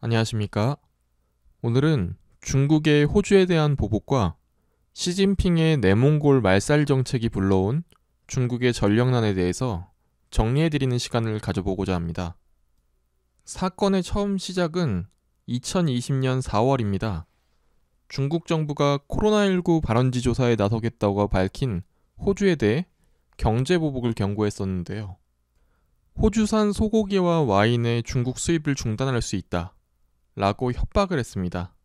안녕하십니까? 오늘은 중국의 호주에 대한 보복과 시진핑의 내몽골 말살 정책이 불러온 중국의 전력난에 대해서 정리해드리는 시간을 가져보고자 합니다. 사건의 처음 시작은 2020년 4월입니다. 중국 정부가 코로나19 발원지 조사에 나서겠다고 밝힌 호주에 대해 경제보복을 경고했었는데요. 호주산 소고기와 와인의 중국 수입을 중단할 수 있다 라고 협박을 했습니다.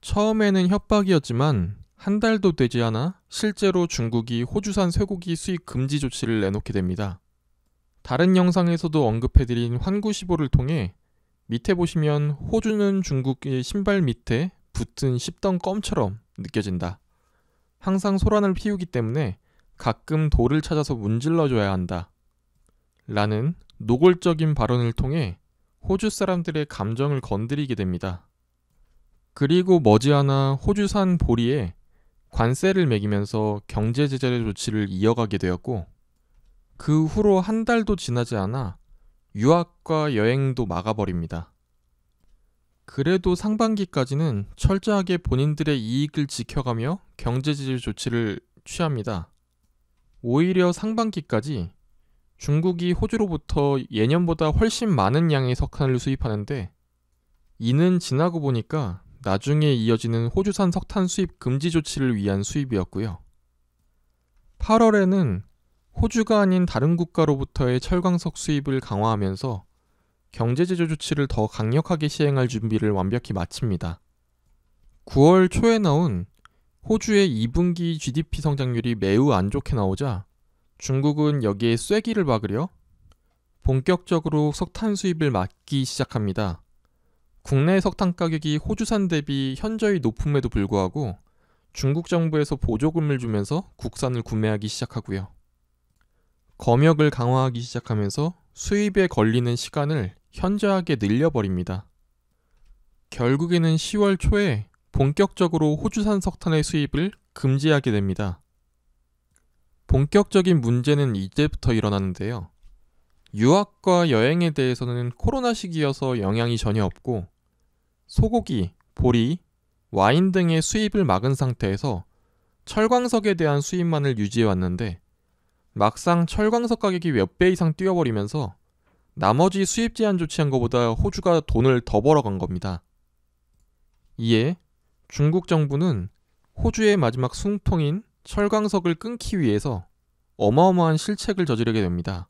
처음에는 협박이었지만 한 달도 되지 않아 실제로 중국이 호주산 쇠고기 수입 금지 조치를 내놓게 됩니다. 다른 영상에서도 언급해드린 환구시보를 통해 밑에 보시면 호주는 중국의 신발 밑에 붙은 씹던 껌처럼 느껴진다. 항상 소란을 피우기 때문에 가끔 돌을 찾아서 문질러줘야 한다. 라는 노골적인 발언을 통해 호주 사람들의 감정을 건드리게 됩니다. 그리고 머지않아 호주산 보리에 관세를 매기면서 경제 제재 조치를 이어가게 되었고, 그 후로 한 달도 지나지 않아 유학과 여행도 막아버립니다. 그래도 상반기까지는 철저하게 본인들의 이익을 지켜가며 경제 제재 조치를 취합니다. 오히려 상반기까지 중국이 호주로부터 예년보다 훨씬 많은 양의 석탄을 수입하는데, 이는 지나고 보니까 나중에 이어지는 호주산 석탄 수입 금지 조치를 위한 수입이었고요. 8월에는 호주가 아닌 다른 국가로부터의 철광석 수입을 강화하면서 경제제재 조치를 더 강력하게 시행할 준비를 완벽히 마칩니다. 9월 초에 나온 호주의 2분기 GDP 성장률이 매우 안 좋게 나오자 중국은 여기에 쐐기를 박으려 본격적으로 석탄 수입을 막기 시작합니다. 국내 석탄 가격이 호주산 대비 현저히 높음에도 불구하고 중국 정부에서 보조금을 주면서 국산을 구매하기 시작하고요. 검역을 강화하기 시작하면서 수입에 걸리는 시간을 현저하게 늘려버립니다. 결국에는 10월 초에 본격적으로 호주산 석탄의 수입을 금지하게 됩니다. 본격적인 문제는 이제부터 일어나는데요. 유학과 여행에 대해서는 코로나 시기여서 영향이 전혀 없고, 소고기, 보리, 와인 등의 수입을 막은 상태에서 철광석에 대한 수입만을 유지해왔는데, 막상 철광석 가격이 몇 배 이상 뛰어버리면서 나머지 수입 제한 조치한 것보다 호주가 돈을 더 벌어간 겁니다. 이에 중국 정부는 호주의 마지막 숨통인 철광석을 끊기 위해서 어마어마한 실책을 저지르게 됩니다.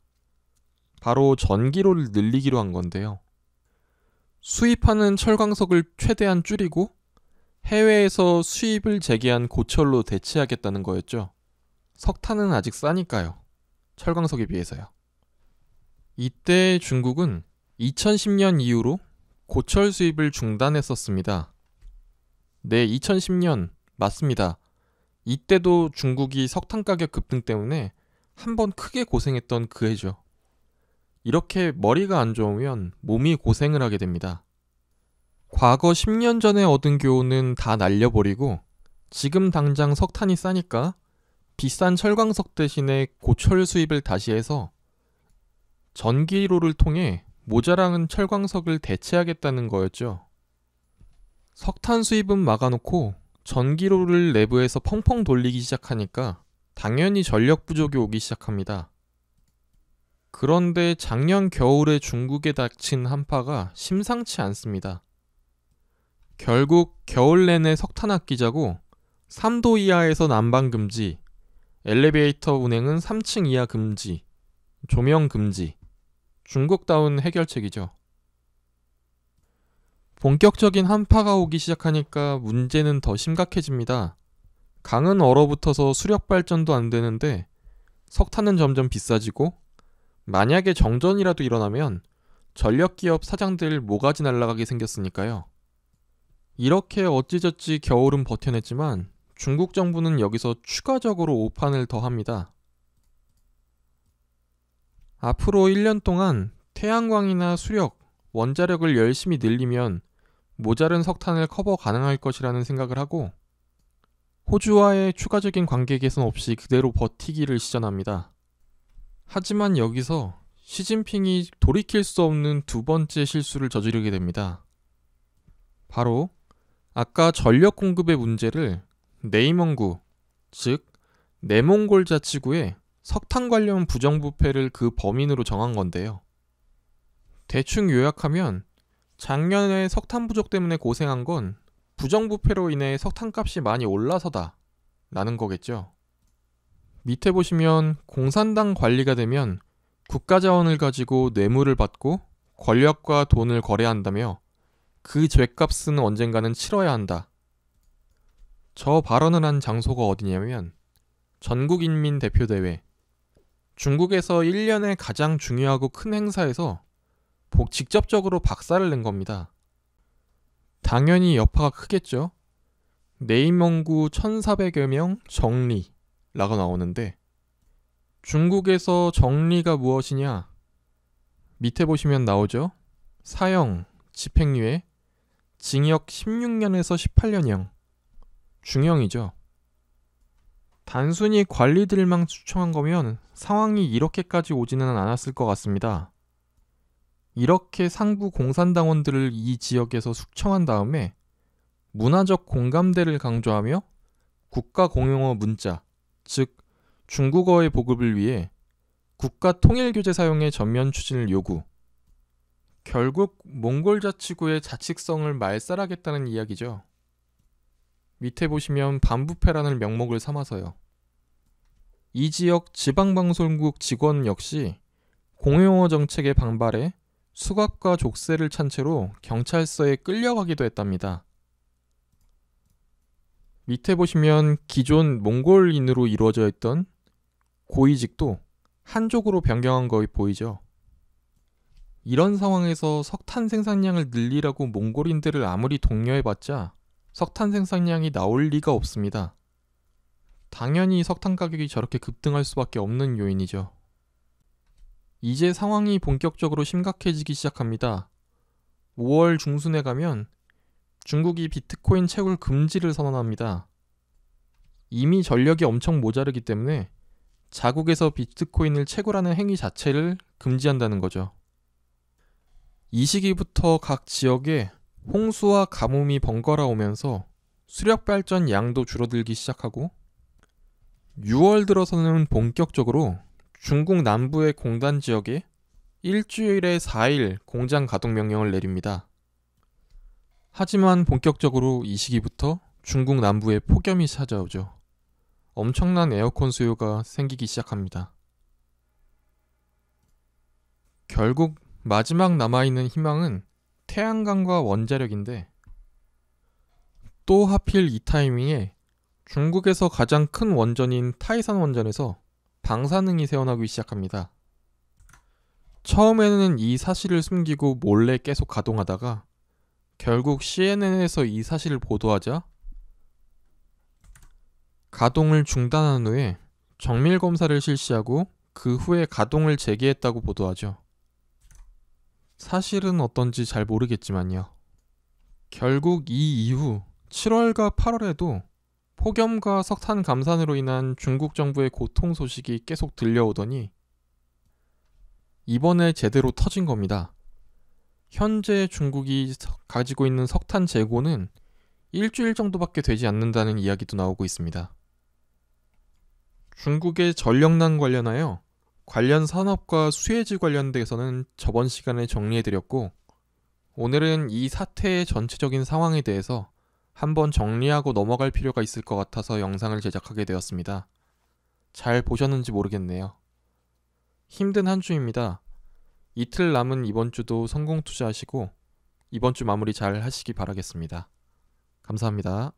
바로 전기료를 늘리기로 한 건데요. 수입하는 철광석을 최대한 줄이고 해외에서 수입을 재개한 고철로 대체하겠다는 거였죠. 석탄은 아직 싸니까요. 철광석에 비해서요. 이때 중국은 2010년 이후로 고철 수입을 중단했었습니다. 네, 2010년 맞습니다. 이때도 중국이 석탄 가격 급등 때문에 한번 크게 고생했던 그 해죠. 이렇게 머리가 안 좋으면 몸이 고생을 하게 됩니다. 과거 10년 전에 얻은 교훈은 다 날려버리고 지금 당장 석탄이 싸니까 비싼 철광석 대신에 고철 수입을 다시 해서 전기로를 통해 모자라는 철광석을 대체하겠다는 거였죠. 석탄 수입은 막아놓고 전기로를 내부에서 펑펑 돌리기 시작하니까 당연히 전력 부족이 오기 시작합니다. 그런데 작년 겨울에 중국에 닥친 한파가 심상치 않습니다. 결국 겨울 내내 석탄 아끼자고 3도 이하에서 난방 금지, 엘리베이터 운행은 3층 이하 금지, 조명 금지, 중국다운 해결책이죠. 본격적인 한파가 오기 시작하니까 문제는 더 심각해집니다. 강은 얼어붙어서 수력 발전도 안 되는데 석탄은 점점 비싸지고, 만약에 정전이라도 일어나면 전력기업 사장들 모가지 날아가게 생겼으니까요. 이렇게 어찌저찌 겨울은 버텨냈지만 중국 정부는 여기서 추가적으로 오판을 더합니다. 앞으로 1년 동안 태양광이나 수력, 원자력을 열심히 늘리면 모자른 석탄을 커버 가능할 것이라는 생각을 하고, 호주와의 추가적인 관계 개선 없이 그대로 버티기를 시전합니다. 하지만 여기서 시진핑이 돌이킬 수 없는 두 번째 실수를 저지르게 됩니다. 바로 아까 전력 공급의 문제를 내임원구, 즉 내몽골 자치구의 석탄 관련 부정부패를 그 범인으로 정한 건데요. 대충 요약하면 작년에 석탄 부족 때문에 고생한 건 부정부패로 인해 석탄값이 많이 올라서다 라는 거겠죠. 밑에 보시면 공산당 관리가 되면 국가자원을 가지고 뇌물을 받고 권력과 돈을 거래한다며 그 죗값은 언젠가는 치러야 한다. 저 발언을 한 장소가 어디냐면 전국인민대표대회, 중국에서 1년에 가장 중요하고 큰 행사에서 직접적으로 박살을 낸 겁니다. 당연히 여파가 크겠죠. 내임원구 1400여 명 정리라고 나오는데 중국에서 정리가 무엇이냐? 밑에 보시면 나오죠. 사형, 집행유예, 징역 16년에서 18년형, 중형이죠. 단순히 관리들만 추청한 거면 상황이 이렇게까지 오지는 않았을 것 같습니다. 이렇게 상부 공산당원들을 이 지역에서 숙청한 다음에 문화적 공감대를 강조하며 국가 공용어 문자, 즉 중국어의 보급을 위해 국가 통일교재 사용의 전면 추진을 요구. 결국 몽골 자치구의 자치성을 말살하겠다는 이야기죠. 밑에 보시면 반부패라는 명목을 삼아서요. 이 지역 지방방송국 직원 역시 공용어 정책에 반발해 수갑과 족쇄를 찬 채로 경찰서에 끌려가기도 했답니다. 밑에 보시면 기존 몽골인으로 이루어져 있던 고위직도 한족으로 변경한 거 보이죠? 이런 상황에서 석탄 생산량을 늘리라고 몽골인들을 아무리 독려해봤자 석탄 생산량이 나올 리가 없습니다. 당연히 석탄 가격이 저렇게 급등할 수밖에 없는 요인이죠. 이제 상황이 본격적으로 심각해지기 시작합니다. 5월 중순에 가면 중국이 비트코인 채굴 금지를 선언합니다. 이미 전력이 엄청 모자르기 때문에 자국에서 비트코인을 채굴하는 행위 자체를 금지한다는 거죠. 이 시기부터 각 지역에 홍수와 가뭄이 번갈아 오면서 수력 발전 양도 줄어들기 시작하고 6월 들어서는 본격적으로 중국 남부의 공단 지역에 일주일에 4일 공장 가동 명령을 내립니다. 하지만 본격적으로 이 시기부터 중국 남부에 폭염이 찾아오죠. 엄청난 에어컨 수요가 생기기 시작합니다. 결국 마지막 남아있는 희망은 태양광과 원자력인데 또 하필 이 타이밍에 중국에서 가장 큰 원전인 타이산 원전에서 방사능이 새어나오기 시작합니다. 처음에는 이 사실을 숨기고 몰래 계속 가동하다가 결국 CNN에서 이 사실을 보도하자 가동을 중단한 후에 정밀 검사를 실시하고 그 후에 가동을 재개했다고 보도하죠. 사실은 어떤지 잘 모르겠지만요. 결국 이 이후 7월과 8월에도 폭염과 석탄 감산으로 인한 중국 정부의 고통 소식이 계속 들려오더니 이번에 제대로 터진 겁니다. 현재 중국이 가지고 있는 석탄 재고는 일주일 정도밖에 되지 않는다는 이야기도 나오고 있습니다. 중국의 전력난 관련하여 관련 산업과 수혜지 관련돼서는 저번 시간에 정리해드렸고 오늘은 이 사태의 전체적인 상황에 대해서 한번 정리하고 넘어갈 필요가 있을 것 같아서 영상을 제작하게 되었습니다. 잘 보셨는지 모르겠네요. 힘든 한 주입니다. 이틀 남은 이번 주도 성공 투자하시고 이번 주 마무리 잘 하시기 바라겠습니다. 감사합니다.